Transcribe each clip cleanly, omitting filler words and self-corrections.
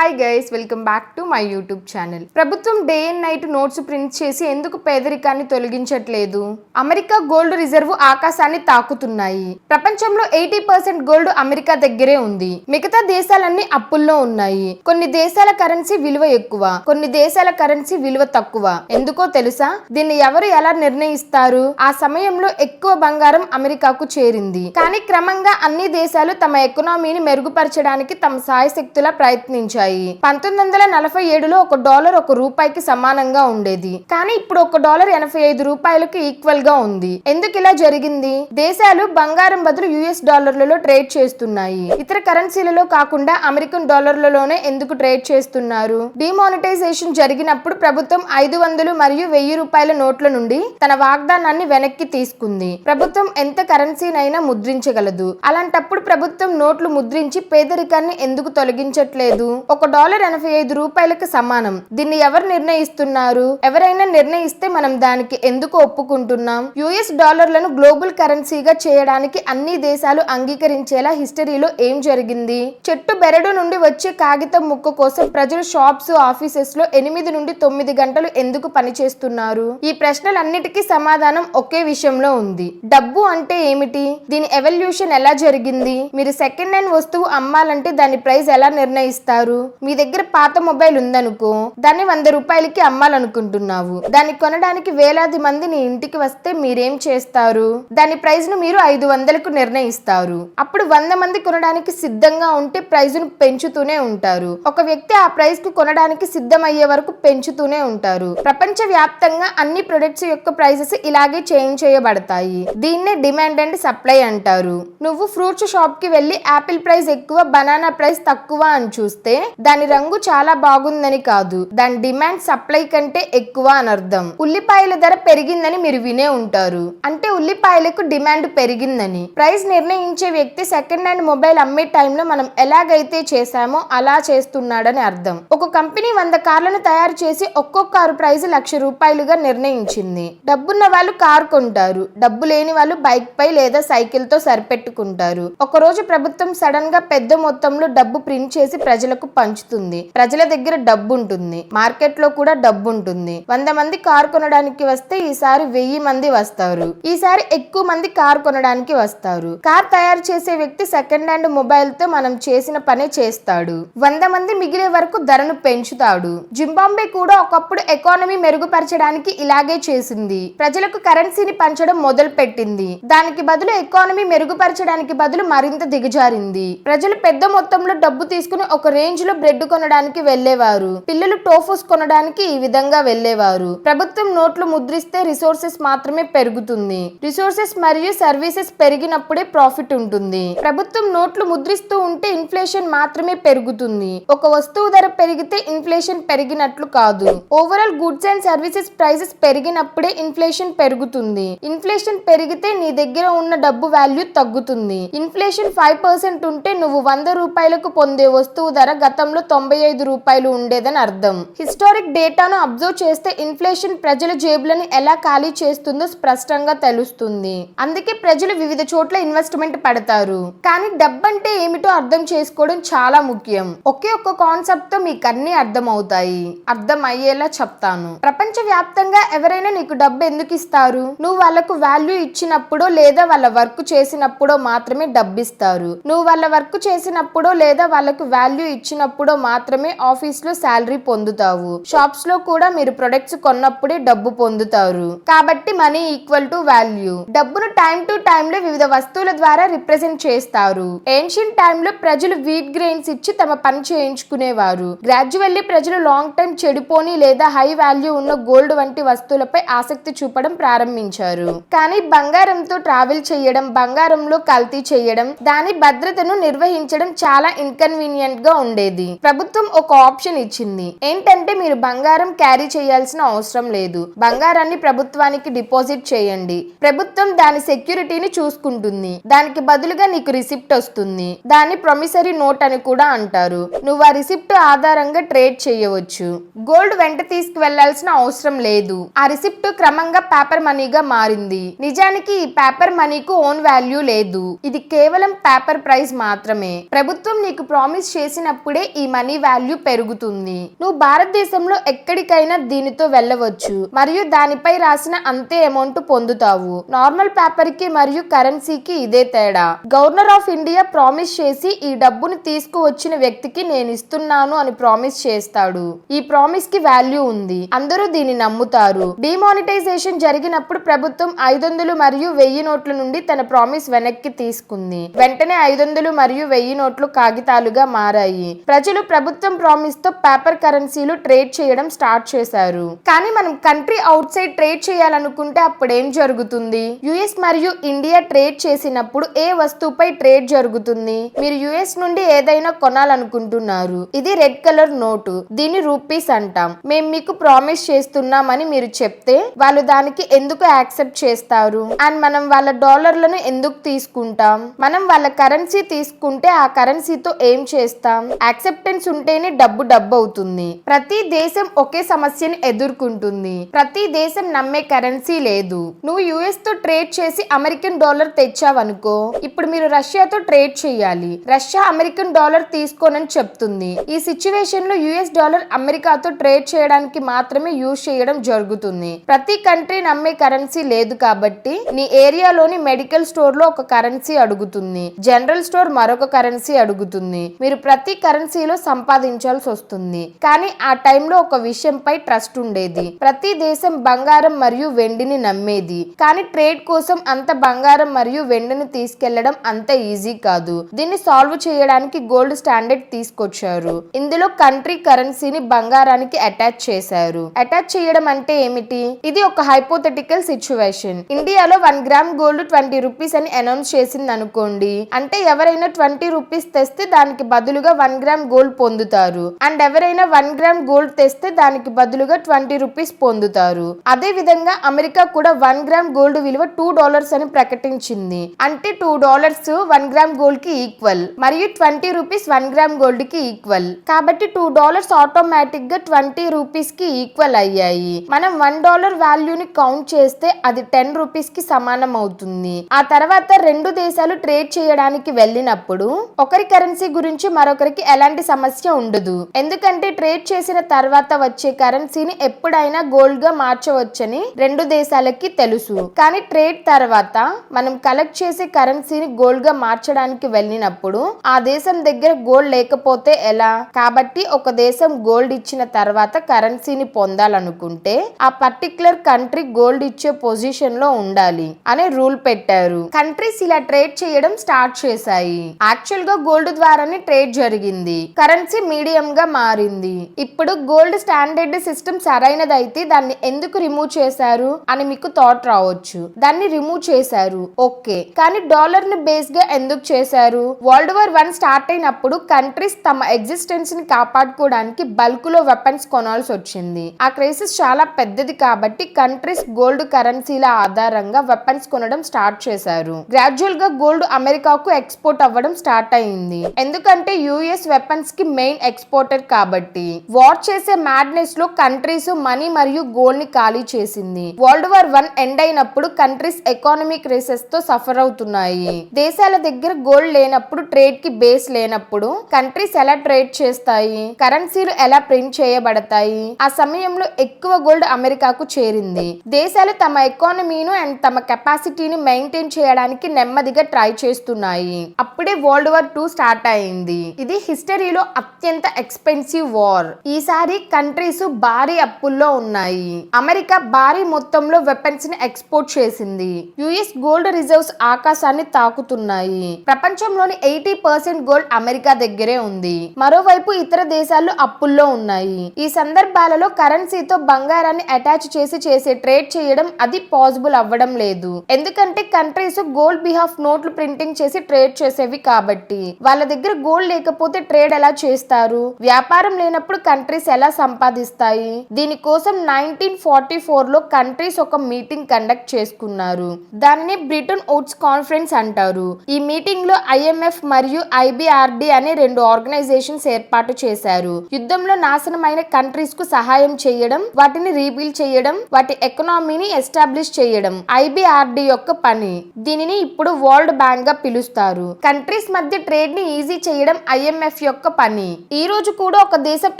Hi guys, welcome back to my YouTube channel. ప్రభుత్వం day and night notes print చేసి ఎందుకు పేదరికాన్ని తొలగించట్లేదు? America gold reserve ఆకాశాన్ని తాకుతున్నాయి. ప్రపంచంలో 80% గోల్డ్ అమెరికా దగ్గరే ఉంది. మిగతా దేశాలన్నీ అప్పుల్లో ఉన్నాయి. కొన్ని దేశాల కరెన్సీ విలువ ఎక్కువ, కొన్ని దేశాల కరెన్సీ విలువ తక్కువ. ఎందుకో తెలుసా? దీన్ని ఎవరు ఎలా నిర్ణయిస్తారు? ఆ సమయంలో ఎక్కువ బంగారం అమెరికాకు చేరింది. కానీ క్రమంగా అన్ని దేశాలు తమ ఎకనామీని మెరుగుపరచడానికి తమ సాయశక్తులా ప్రయత్నించాయి. 1947లో $1 ₹1కి సమానంగా ఉండేది. కానీ ఇప్పుడు $1 ఈక్వల్ గా ఉంది. ఎందుకు ఇలా జరిగింది? దేశాలు బంగారం బదులు US డాలర్లలో ట్రేడ్ చేస్తున్నాయి. ఇతర కరెన్సీలలో కాకుండా అమెరికన్ డాలర్లలోనే ఎందుకు ట్రేడ్ చేస్తున్నారు? డిమానిటైజేషన్ జరిగినప్పుడు ప్రభుత్వం 500 మరియు ₹1000 నోట్ల నుండి తన వాగ్దానాన్ని వెనక్కి తీసుకుంది. ప్రభుత్వం ఎంత కరెన్సీనైనా ముద్రించగలదు. అలాంటప్పుడు ప్రభుత్వం నోట్లు ముద్రించి పేదరికాన్ని ఎందుకు తొలగించట్లేదు? $1.85కి సమానం. దీన్ని ఎవరు నిర్ణయిస్తున్నారు? ఎవరైనా నిర్ణయిస్తే మనం దానికి ఎందుకు ఒప్పుకుంటున్నాం? US డాలర్లను గ్లోబల్ కరెన్సీగా చేయడానికి అన్ని దేశాలు అంగీకరించేలా హిస్టరీలో ఏం జరిగింది? చెట్టు బెరడు నుండి వచ్చే కాగితం ముక్క కోసం ప్రజలు షాప్స్, ఆఫీసెస్ లో 8 నుండి 9 గంటలు ఎందుకు పనిచేస్తున్నారు? ఈ ప్రశ్నలన్నిటికీ సమాధానం ఒకే విషయంలో ఉంది. డబ్బు అంటే ఏమిటి? దీని ఎవల్యూషన్ ఎలా జరిగింది? మీరు సెకండ్ హ్యాండ్ వస్తువు అమ్మాలంటే దాని ప్రైస్ ఎలా నిర్ణయిస్తారు? మీ దగ్గర పాత మొబైల్ ఉందనుకో, దాన్ని ₹100కి అమ్మాలనుకుంటున్నావు. దాన్ని కొనడానికి వేలాది మంది నీ ఇంటికి వస్తే మీరేం చేస్తారు? దాని ప్రైస్ ను మీరు 500కు నిర్ణయిస్తారు. అప్పుడు 100 మంది కొనడానికి సిద్ధంగా ఉంటే ప్రైస్ ను పెంచుతూనే ఉంటారు. ఒక వ్యక్తి ఆ ప్రైస్ కు కొనడానికి సిద్ధమయ్యే వరకు పెంచుతూనే ఉంటారు. ప్రపంచ వ్యాప్తంగా అన్ని ప్రొడక్ట్స్ యొక్క ప్రైసెస్ ఇలాగే చేంజ్ చేయబడతాయి. దీన్నే డిమాండ్ అండ్ సప్లై అంటారు. నువ్వు ఫ్రూట్స్ షాప్ కి వెళ్లి ఆపిల్ ప్రైస్ ఎక్కువ, బనానా ప్రైస్ తక్కువ అని చూస్తే దాని రంగు చాలా బాగుందని కాదు, దాని డిమాండ్ సప్లై కంటే ఎక్కువ అని అర్థం. ఉల్లిపాయల ధర పెరిగిందని మీరు వినే ఉంటారు, అంటే ఉల్లిపాయలకు డిమాండ్ పెరిగిందని. ప్రైస్ నిర్ణయించే వ్యక్తి సెకండ్ హ్యాండ్ మొబైల్ అమ్మే టైంలో మనం ఎలాగైతే చేశామో అలా చేస్తున్నాడని అర్థం. ఒక కంపెనీ 100 కార్లను తయారు చేసి ఒక్కో కారు ప్రైస్ ₹1,00,000గా నిర్ణయించింది. డబ్బున్న వాళ్ళు కారు కొంటారు, డబ్బు లేని వాళ్ళు బైక్ పై లేదా సైకిల్ తో సరిపెట్టుకుంటారు. ఒకరోజు ప్రభుత్వం సడన్ గా పెద్ద మొత్తంలో డబ్బు ప్రింట్ చేసి ప్రజలకు పంచుతుంది. ప్రజల దగ్గర డబ్బు ఉంటుంది, మార్కెట్ లో కూడా డబ్బు ఉంటుంది. 100 మంది కారు కొనడానికి వస్తే ఈసారి 1000 మంది వస్తారు. ఈసారి ఎక్కువ మంది కారు కొనడానికి వస్తారు. కార్ తయారు చేసే వ్యక్తి సెకండ్ హ్యాండ్ మొబైల్ తో మనం చేసిన పనే చేస్తాడు. 100 మంది మిగిలే వరకు ధరను పెంచుతాడు. జింబాబ్వే కూడా ఒకప్పుడు ఎకానమీ మెరుగుపరచడానికి ఇలాగే చేసింది. ప్రజలకు కరెన్సీని పంచడం మొదలు పెట్టింది. దానికి బదులు ఎకానమీ మెరుగుపరచడానికి బదులు మరింత దిగజారింది. ప్రజలు పెద్ద మొత్తంలో డబ్బు తీసుకుని ఒక రేంజ్ లో బ్రెడ్ కొనడానికి వెళ్లేవారు. పిల్లలు టోఫోస్ కొనడానికి ఈ విధంగా వెళ్లేవారు. ప్రభుత్వం నోట్లు ముద్రిస్తే రిసోర్సెస్ మాత్రమే పెరుగుతుంది. రిసోర్సెస్ మరియు సర్వీసెస్ పెరిగినప్పుడే ప్రాఫిట్ ఉంటుంది. ప్రభుత్వం నోట్లు ముద్రిస్తూ ఉంటే ఇన్ఫ్లేషన్ మాత్రమే పెరుగుతుంది. ఒక వస్తువు ధర పెరిగితే ఇన్ఫ్లేషన్ పెరిగినట్లు కాదు. Overall goods and services prices పెరిగినప్పుడే ఇన్ఫ్లేషన్ పెరుగుతుంది. ఇన్ఫ్లేషన్ పెరిగితే నీ దగ్గర ఉన్న డబ్బు వాల్యూ తగ్గుతుంది. ఇన్ఫ్లేషన్ 5% ఉంటే నువ్వు ₹100కు పొందే వస్తువు ధర గతంలో ₹95 ఉండేదని అర్థం. హిస్టారిక్ డేటాను అబ్జర్వ్ చేస్తే ఇన్ఫ్లేషన్ ప్రజల జేబులను ఎలా ఖాళీ చేస్తుందో స్పష్టంగా తెలుస్తుంది. అందుకే ప్రజలు వివిధ చోట్ల ఇన్వెస్ట్మెంట్ పెడతారు. కానీ డబ్బంటే ఏమిటో అర్థం చేసుకోవడం చాలా ముఖ్యం. ఒకే ఒక్క కాన్సెప్ట్ తో మీకు అన్ని అర్థం అవుతాయి. అర్థం అయ్యేలా చెప్తాను. ప్రపంచ వ్యాప్తంగా ఎవరైనా నీకు డబ్బు ఎందుకు ఇస్తారు? నువ్వు వాళ్ళకు వాల్యూ ఇచ్చినప్పుడో లేదా వాళ్ళ వర్క్ చేసినప్పుడో మాత్రమే డబ్బిస్తారు. నువ్వు వాళ్ళ వర్క్ చేసినప్పుడో లేదా వాళ్ళకు వాల్యూ ఇచ్చినప్పుడో మాత్రమే ఆఫీస్ లో శాలరీ పొందుతావు. షాప్స్ లో కూడా మీరు ప్రొడక్ట్స్ కొన్నప్పుడే డబ్బు పొందుతారు. కాబట్టి మనీ ఈక్వల్ టు వాల్యూ. డబ్బును టైం టు టైం లో వివిధ వస్తువుల ద్వారా రిప్రజెంట్ చేస్తారు. ఏన్షియంట్ టైమ్ లో ప్రజలు వీట్ గ్రెయిన్స్ ఇచ్చి తమ పని చేయించుకునేవారు. గ్రాడ్యువల్లీ ప్రజలు లాంగ్ టైం చెడిపోని లేదా హై వాల్యూ ఉన్న గోల్డ్ వంటి వస్తువులపై ఆసక్తి చూపడం ప్రారంభించారు. కానీ బంగారంతో ట్రావెల్ చేయడం, బంగారంలో కల్తీ చేయడం, దాని భద్రతను నిర్వహించడం చాలా ఇన్కన్వీనియంట్ గా ఉండేది. ప్రభుత్వం ఒక ఆప్షన్ ఇచ్చింది. ఏంటంటే మీరు బంగారం క్యారీ చేయాల్సిన అవసరం లేదు. బంగారాన్ని ప్రభుత్వానికి డిపాజిట్ చేయండి. ప్రభుత్వం దాని సెక్యూరిటీని చూసుకుంటుంది. దానికి బదులుగా నీకు రిసిప్ట్ వస్తుంది. దాన్ని ప్రొమిసరీ నోట్ అని కూడా అంటారు. నువ్వు ఆ రిసిప్ట్ ఆధారంగా ట్రేడ్ చేయవచ్చు. గోల్డ్ వెంట తీసుకువెళ్లాల్సిన అవసరం లేదు. ఆ రిసిప్ట్ క్రమంగా పేపర్ మనీగా మారింది. నిజానికి ఈ పేపర్ మనీకు ఓన్ వాల్యూ లేదు. ఇది కేవలం పేపర్ ప్రైస్ మాత్రమే. ప్రభుత్వం నీకు ప్రామిస్ చేసినప్పుడే ఈ మనీ వాల్యూ పెరుగుతుంది. నువ్వు భారతదేశంలో ఎక్కడికైనా దీనితో వెళ్ళవచ్చు మరియు దానిపై రాసిన అంతే అమౌంట్ పొందుతావు. నార్మల్ పేపర్ కి మరియు కరెన్సీకి ఇదే తేడా. గవర్నర్ ఆఫ్ ఇండియా ప్రామిస్ చేసి ఈ డబ్బుని తీసుకువచ్చిన వ్యక్తికి నేను ఇస్తున్నాను అని ప్రామిస్ చేస్తాడు. ఈ ప్రామిస్ కి వాల్యూ ఉంది. అందరూ దీన్ని నమ్ముతారు. డిమానిటైజేషన్ జరిగినప్పుడు ప్రభుత్వం 500 మరియు 1000 నోట్ల నుండి తన ప్రామిస్ వెనక్కి తీసుకుంది. వెంటనే 500 మరియు 1000 నోట్లు కాగితాలుగా మారాయి. ప్రజలు ప్రభుత్వం ప్రామిస్ తో పేపర్ కరెన్సీలు ట్రేడ్ చేయడం స్టార్ట్ చేశారు. కానీ మనం కంట్రీ అవుట్ సైడ్ ట్రేడ్ చేయాలనుకుంటే అప్పుడు ఏం జరుగుతుంది? యుఎస్ మరియు ఇండియా ట్రేడ్ చేసినప్పుడు ఏ వస్తువుపై ట్రేడ్ జరుగుతుంది? మీరు యుఎస్ నుండి ఏదైనా కొనాలనుకుంటున్నారు. ఇది రెడ్ కలర్ నోటు. దీన్ని రూపీస్ అంటాం. మేము మీకు ప్రామిస్ చేస్తున్నామని మీరు చెప్తే వాళ్ళు దానికి ఎందుకు యాక్సెప్ట్ చేస్తారు? అండ్ మనం వాళ్ళ డాలర్లను ఎందుకు తీసుకుంటాం? మనం వాళ్ళ కరెన్సీ తీసుకుంటే ఆ కరెన్సీతో ఏం చేస్తాం? యాక్సెప్టెన్స్ ఉంటేనే డబ్బు అవుతుంది. ప్రతి దేశం ఒకే సమస్యని ఎదుర్కొంటుంది. ప్రతి దేశం నమ్మే కరెన్సీ లేదు. నువ్వు యుఎస్ తో ట్రేడ్ చేసి అమెరికన్ డాలర్ తెచ్చావనుకో, ఇప్పుడు మీరు రష్యాతో ట్రేడ్ చేయాలి. రష్యా అమెరికన్ డాలర్ తీసుకోనని చెప్తుంది. ఈ సిచ్యువేషన్ లో యుఎస్ డాలర్ అమెరికాతో ట్రేడ్ చేయడానికి మాత్రమే యూజ్ చేయడం జరుగుతుంది. ప్రతి కంట్రీ నమ్మే కరెన్సీ లేదు కాబట్టి నీ ఏరియాలోని మెడికల్ స్టోర్ లో ఒక కరెన్సీ అడుగుతుంది. జనరల్ స్టోర్ మరొక కరెన్సీ అడుగుతుంది. మీరు ప్రతి కరెన్సీలో సంపాదించాల్సి వస్తుంది. కానీ ఆ టైంలో ఒక విషయంపై ట్రస్ట్ ఉండేది. ప్రతి దేశం బంగారం మరియు వెండిని నమ్మేది. కానీ ట్రేడ్ కోసం అంత బంగారం మరియు వెండిని తీసుకెళ్లడం అంత ఈజీ కాదు. దీన్ని సాల్వ్ చేయడానికి గోల్డ్ స్టాండర్డ్ తీసుకొచ్చారు. ఇందులో కంట్రీ కరెన్సీని బంగారానికి అటాచ్ చేశారు. అటాచ్ చేయడం అంటే ఏమిటి? ఇది ఒక హైపోథెటికల్ సిచ్యువేషన్. ఇండియాలో 1 గ్రామ్ గోల్డ్ 20 రూపీస్ అని అనౌన్స్ చేసింది అనుకోండి. అంటే ఎవరైనా 20 రూపీస్ తెస్తే దానికి బదులుగా 1 గ్రామ్ గోల్డ్ పొందుతారు. అండ్ ఎవరైనా 1 గ్రామ్ గోల్డ్ తెస్తే దానికి బదులుగా 20 రూపీస్ పొందుతారు. అదే విధంగా అమెరికా కూడా 1 గ్రామ్ గోల్డ్ విలువ $2 అని ప్రకటించింది. అంటే $2 1 గ్రామ్ గోల్డ్ కి ఈక్వల్ మరియు 20 రూపీస్ 1 గ్రామ్ గోల్డ్ కి ఈక్వల్. కాబట్టి $2 ఆటోమేటిక్ గా 20 రూపీస్ కి ఈక్వల్ అయ్యాయి. మనం $1 వాల్యూని కౌంట్ చేస్తే అది 10 రూపీస్ కి సమానం అవుతుంది. ఆ తర్వాత రెండు దేశాలు ట్రేడ్ చేయడానికి వెళ్ళినప్పుడు ఒకరి కరెన్సీ గురించి మరొకరికి ఎలాంటి సమస్య ఉండదు. ఎందుకంటే ట్రేడ్ చేసిన తర్వాత వచ్చే కరెన్సీని ఎప్పుడైనా గోల్డ్ గా మార్చవచ్చని రెండు దేశాలకి తెలుసు. కానీ ట్రేడ్ తర్వాత మనం కలెక్ట్ చేసే కరెన్సీని గోల్డ్ గా మార్చడానికి వెళ్ళినప్పుడు ఆ దేశం దగ్గర గోల్డ్ లేకపోతే ఎలా? కాబట్టి ఒక దేశం గోల్డ్ ఇచ్చిన తర్వాత కరెన్సీని పొందాలనుకుంటే ఆ పర్టికులర్ కంట్రీ గోల్డ్ ఇచ్చే పొజిషన్ లో ఉండాలి అనే రూల్ పెట్టారు. కంట్రీస్ ఇలా ట్రేడ్ చేయడం స్టార్ట్ చేశాయి. యాక్చువల్ గా గోల్డ్ ద్వారానే ట్రేడ్ జరిగింది. కరెన్సీ మీడియం గా మారింది. ఇప్పుడు గోల్డ్ స్టాండర్డ్ సిస్టమ్ సరైనదైతే దాన్ని ఎందుకు రిమూవ్ చేశారు అని మీకు థాట్ రావచ్చు. దాన్ని రిమూవ్ చేశారు, ఓకే, కానీ డాలర్ ని బేస్ గా ఎందుకు చేశారు? వరల్డ్ వార్ 1 స్టార్ట్ అయినప్పుడు కంట్రీస్ తమ ఎగ్జిస్టెన్స్ ని కాపాడుకోవడానికి బల్క్ లో వెపన్స్ కొనాల్సి వచ్చింది. ఆ క్రైసిస్ చాలా పెద్దది కాబట్టి కంట్రీస్ గోల్డ్ కరెన్సీల ఆధారంగా వెపన్స్ కొనడం స్టార్ట్ చేశారు. గ్రాడ్యువల్ గా గోల్డ్ అమెరికాకు ఎక్స్పోర్ట్ అవ్వడం స్టార్ట్ అయింది. ఎందుకంటే యుఎస్ వెపన్స్ కి మెయిన్ ఎక్స్పోర్టర్ కాబట్టి. వార్ చేసే మ్యాడ్నెస్ లో కంట్రీస్ మనీ మరియు గోల్డ్ ని ఖాళీ చేసింది. వరల్డ్ వార్ 1 ఎండ్ అయినప్పుడు కంట్రీస్ ఎకానమిక్ క్రైసిస్ తో సఫర్ అవుతున్నాయి. దేశాల దగ్గర గోల్డ్ లేనప్పుడు, ట్రేడ్ కి బేస్ లేనప్పుడు కంట్రీస్ ఎలా ట్రేడ్ చేస్తాయి? కరెన్సీలు ఎలా ప్రింట్ చేయబడతాయి? ఆ సమయంలో ఎక్కువ గోల్డ్ అమెరికాకు చేరింది. దేశాలు తమ ఎకానమీను అండ్ తమ కెపాసిటీని మెయింటైన్ చేయడానికి నెమ్మదిగా ట్రై చేస్తున్నాయి. అప్పుడే వరల్డ్ వార్ 2 స్టార్ట్ అయింది. ఇది హిస్టరీలో అత్యంత ఎక్స్పెన్సివ్ వార్. ఈసారి కంట్రీస్ భారీ అప్పుల్లో ఉన్నాయి. అమెరికా భారీ మొత్తంలో వెపన్స్ ని ఎక్స్పోర్ట్ చేసింది. యుఎస్ గోల్డ్ రిజర్వ్స్ ఆకాశాన్ని తాకుతున్నాయి. ప్రపంచంలోని 80% గోల్డ్ అమెరికా దగ్గరే ఉంది. మరోవైపు ఇతర దేశాలు అప్పుల్లో ఉన్నాయి. ఈ సందర్భాలలో కరెన్సీతో బంగారాన్ని అటాచ్ చేసి చేసే ట్రేడ్ చేయడం అది పాసిబుల్ అవ్వడం లేదు. ఎందుకంటే కంట్రీస్ గోల్డ్ బిహాఫ్ నోట్లు ప్రింటింగ్ చేసి ట్రేడ్ చేసేవి కాబట్టి. వాళ్ళ దగ్గర గోల్డ్ లేకపోతే ట్రేడ్ ఎలా చేస్తారు? వ్యాపారం లేనప్పుడు కంట్రీస్ ఎలా సంపాదిస్తాయి? దీనికోసం 1944 లో కంట్రీస్ ఒక మీటింగ్ కండక్ట్ చేసుకున్నారు. దానిని బ్రిటన్ వుడ్స్ కాన్ఫరెన్స్ అంటారు. ఈ మీటింగ్ లో ఐఎంఎఫ్ మరియు ఐబిఆర్డి అనే 2 ఆర్గనైజేషన్స్ ఏర్పాటు చేశారు. యుద్ధంలో నాశనమైన కంట్రీస్ కు సహాయం చేయడం, వాటిని రీబిల్డ్ చేయడం, వాటి ఎకనామీని ఎస్టాబ్లిష్ చేయడం ఐబిఆర్డి యొక్క పని. దీనిని ఇప్పుడు వరల్డ్ బ్యాంక్ గా పిలుస్తారు. కంట్రీస్ మధ్య ట్రేడ్ ని ఈజీ చేయడం ఐఎంఎఫ్ యొక్క యొక్క పని. ఈ రోజు కూడా ఒక దేశం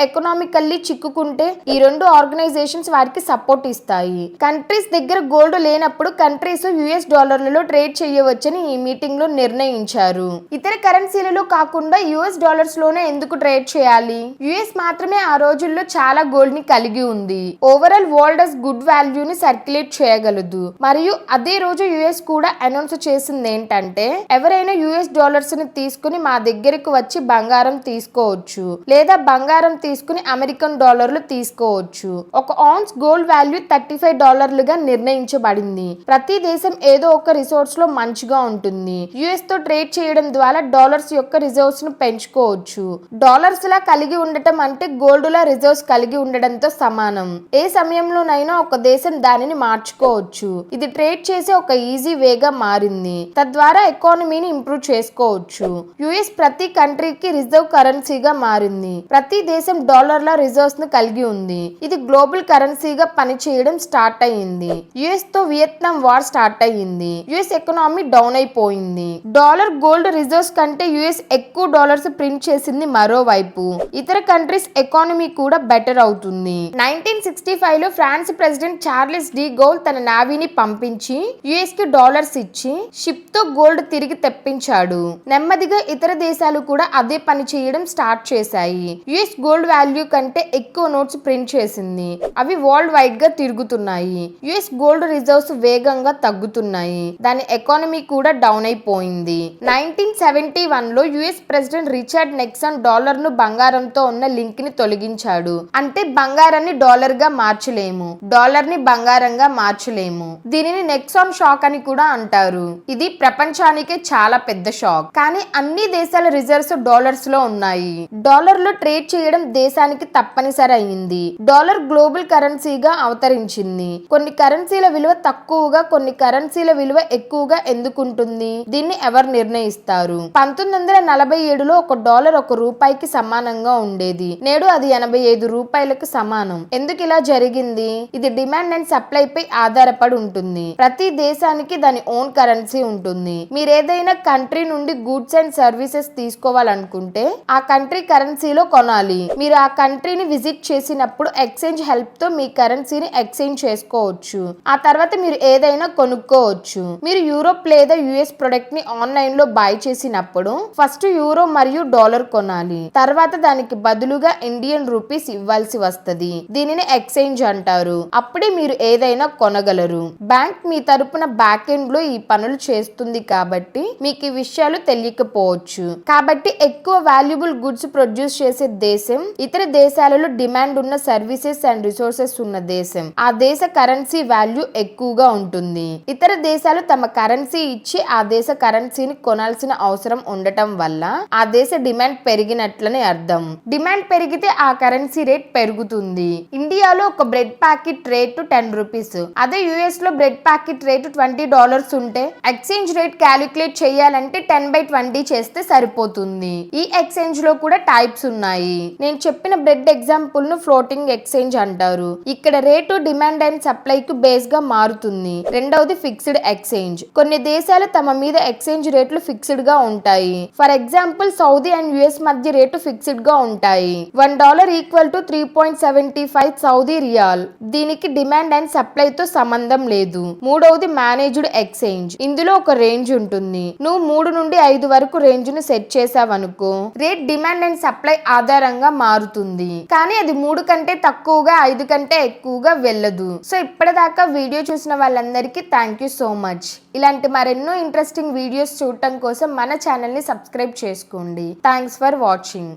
ఎకనామికల్లీ చిక్కుకుంటే ఈ రెండు ఆర్గనైజేషన్స్ వారికి సపోర్ట్ ఇస్తాయి. కంట్రీస్ దగ్గర గోల్డ్ లేనప్పుడు కంట్రీస్ యుఎస్ డాలర్లలో ట్రేడ్ చేయవచ్చని ఈ మీటింగ్ లో నిర్ణయించారు. ఇతర కరెన్సీలలో కాకుండా యుఎస్ డాలర్స్ లోనే ఎందుకు ట్రేడ్ చేయాలి? యుఎస్ మాత్రమే ఆ రోజుల్లో చాలా గోల్డ్ ని కలిగి ఉంది. ఓవరాల్ వరల్డ్ గుడ్ వాల్యూని సర్క్యులేట్ చేయగలదు. మరియు అదే రోజు యుఎస్ కూడా అనౌన్స్ చేసింది ఏంటంటే ఎవరైనా యుఎస్ డాలర్స్ ని తీసుకుని మా దగ్గరకు వచ్చి బంగారం తీసుకోవచ్చు, లేదా బంగారం తీసుకుని అమెరికన్ డాలర్లు తీసుకోవచ్చు. ఒక ఆన్స్ గోల్డ్ వాల్యూ $35గా నిర్ణయించబడింది. ప్రతి దేశం ఏదో ఒక రిసోర్స్ లో మంచిగా ఉంటుంది. యుఎస్ తో ట్రేడ్ చేయడం ద్వారా డాలర్స్ యొక్క రిజర్వ్స్ ను పెంచుకోవచ్చు. డాలర్స్ లా కలిగి ఉండటం అంటే గోల్డ్ లా రిజర్వ్స్ కలిగి ఉండడంతో సమానం. ఏ సమయంలోనైనా ఒక దేశం దానిని మార్చుకోవచ్చు. ఇది ట్రేడ్ చేసే ఒక ఈజీ వేగా మారింది. తద్వారా ఎకానమీని ఇంప్రూవ్ చేసుకోవచ్చు. యుఎస్ ప్రతి కంట్రీకి రిజర్వ్ కరెన్సీగా మారింది. ప్రతి దేశం డాలర్ల రిజర్వ్స్ ను కలిగి ఉంది. ఇది గ్లోబల్ కరెన్సీగా పనిచేయడం స్టార్ట్ అయ్యింది. యుఎస్ తో వియత్నాం వార్ స్టార్ట్ అయ్యింది. యుఎస్ ఎకనామీ డౌన్ అయిపోయింది. డాలర్ గోల్డ్ రిజర్వ్స్ కంటే యుఎస్ ఎక్కువ డాలర్స్ ప్రింట్ చేసింది. మరోవైపు ఇతర కంట్రీస్ ఎకానమీ కూడా బెటర్ అవుతుంది. 1965 లో ఫ్రాన్స్ ప్రెసిడెంట్ చార్లెస్ డి గౌల్ తన నావీని పంపించి యుఎస్ కి డాలర్స్ ఇచ్చి షిప్ తో గోల్డ్ తిరిగి తెప్పించాడు. నెమ్మదిగా ఇతర దేశాలు కూడా అదే పని చేయడం స్టార్ట్ చేశాయి. యుఎస్ గోల్డ్ వాల్యూ కంటే ఎక్కువ నోట్స్ ప్రింట్ చేసింది. అవి వరల్డ్ వైడ్ గా తిరుగుతున్నాయి. యుఎస్ గోల్డ్ రిజర్వ్స్ వేగంగా తగ్గుతున్నాయి. దాని ఎకానమీ కూడా డౌన్ అయిపోయింది. 1971 లో US president Richard Nixon dollar ను బంగారంతో ఉన్న లింక్ ని తొలగించాడు. అంటే బంగారాన్ని డాలర్ గా మార్చలేము, డాలర్ ని బంగారంగా మార్చలేము. దీనిని నెక్సాన్ షాక్ అని కూడా అంటారు. ఇది ప్రపంచానికే చాలా పెద్ద షాక్. కానీ అన్ని దేశాల రిజర్వ్స్ డాలర్స్ లో ఉన్నాయి. డాలర్ లో ట్రేడ్ చేయడం దేశానికి తప్పనిసరి అయింది. డాలర్ గ్లోబల్ కరెన్సీగా అవతరించింది. కొన్ని కరెన్సీల విలువ తక్కువగా, కొన్ని కరెన్సీల విలువ ఎక్కువగా ఎందుకుంటుంది? దీన్ని ఎవరు నిర్ణయిస్తారు? 1947లో ఒక డాలర్ $1 సమానంగా ఉండేది. నేడు అది $85 సమానం. ఎందుకు ఇలా జరిగింది? ఇది డిమాండ్ అండ్ సప్లై పై ఆధారపడి ఉంటుంది. ప్రతి దేశానికి దాని ఓన్ కరెన్సీ ఉంటుంది. మీరు ఏదైనా కంట్రీ నుండి గూడ్స్ అండ్ సర్వీసెస్ తీసుకోవాలనుకుంటే ఆ కంట్రీ కరెన్సీలో కొనాలి. మీరు ఆ కంట్రీని విజిట్ చేసినప్పుడు ఎక్స్చేంజ్ హెల్ప్ తో మీ కరెన్సీని ఎక్స్చేంజ్ చేసుకోవచ్చు. ఆ తర్వాత మీరు ఏదైనా కొనుక్కోవచ్చు. మీరు యూరోప్ లేదా యుఎస్ ప్రొడక్ట్ ని ఆన్లైన్ లో బై చేసినప్పుడు ఫస్ట్ యూరో మరియు డాలర్ కొనాలి. తర్వాత దానికి బదులుగా ఇండియన్ రూపీస్ ఇవ్వాల్సి వస్తది. దీనిని ఎక్స్చేంజ్ అంటారు. అప్పుడే మీరు ఏదైనా కొనగలరు. బ్యాంక్ మీ తరపున బ్యాక్ ఎండ్ లో ఈ పనులు చేస్తుంది కాబట్టి మీకు ఈ విషయాలు తెలియకపోవచ్చు. కాబట్టి ఎక్కువ వాల్యుబుల్ గుడ్స్ ప్రొడ్యూస్ చేసే దేశం, ఇతర దేశాలలో డిమాండ్ ఉన్న సర్వీసెస్ అండ్ రిసోర్సెస్ ఉన్న దేశం, ఆ దేశ కరెన్సీ వాల్యూ ఎక్కువగా ఉంటుంది. ఇతర దేశాలు తమ కరెన్సీ ఇచ్చి ఆ దేశ కరెన్సీని కొనాల్సిన అవసరం ఉండటం వల్ల ఆ దేశ డిమాండ్ పెరిగినట్లని అర్థం. డిమాండ్ పెరిగితే ఆ కరెన్సీ రేట్ పెరుగుతుంది. ఇండియాలో ఒక బ్రెడ్ ప్యాకెట్ రేటు $10. అదే యుఎస్ లో బ్రెడ్ ప్యాకెట్ రేటు $20 ఉంటే ఎక్స్చేంజ్ రేట్ క్యాలిక్యులేట్ చేయాలంటే 10/20 చేస్తే సరిపోతుంది. ఈ ఎక్స్చేంజ్ లో కూడా టైప్స్ ఉన్నాయి. నేను చెప్పిన బ్రెడ్ ఎగ్జాంపుల్ ను ఫ్లోటింగ్ ఎక్స్చేంజ్ అంటారు. ఇక్కడ రేటు డిమాండ్ అండ్ సప్లై కు బేస్ గా మారుతుంది. రెండవది ఫిక్స్డ్ ఎక్స్చేంజ్. కొన్ని దేశాలు తమ మీద ఎక్స్చేంజ్ రేట్లు ఫిక్స్డ్ గా ఉంటాయి. For example Saudi and US మధ్య రేటు ఫిక్స్డ్ గా ఉంటాయి. $1 ఈక్వల్ టు 3.75 సౌదీ రియాల్. దీనికి డిమాండ్ అండ్ సప్లై తో సంబంధం లేదు. మూడవది మేనేజ్డ్ ఎక్స్చేంజ్. ఇందులో ఒక రేంజ్ ఉంటుంది. నువ్వు 3 నుండి 5 వరకు రేంజ్ ను సెట్ చేసావనుకో, రేట్ డిమాండ్ అండ్ సప్లై ఆధారంగా మారుతుంది. కానీ అది 3 కంటే తక్కువగా 5 కంటే ఎక్కువగా వెళ్ళదు. సో ఇప్పటిదాకా వీడియో చూసిన వాళ్ళందరికీ థ్యాంక్ యూ సో మచ్. ఇలాంటి మరెన్నో ఇంట్రెస్టింగ్ వీడియోస్ చూడటం కోసం మన ఛానల్ ని సబ్స్క్రైబ్ చేసుకోండి. Thanks for watching.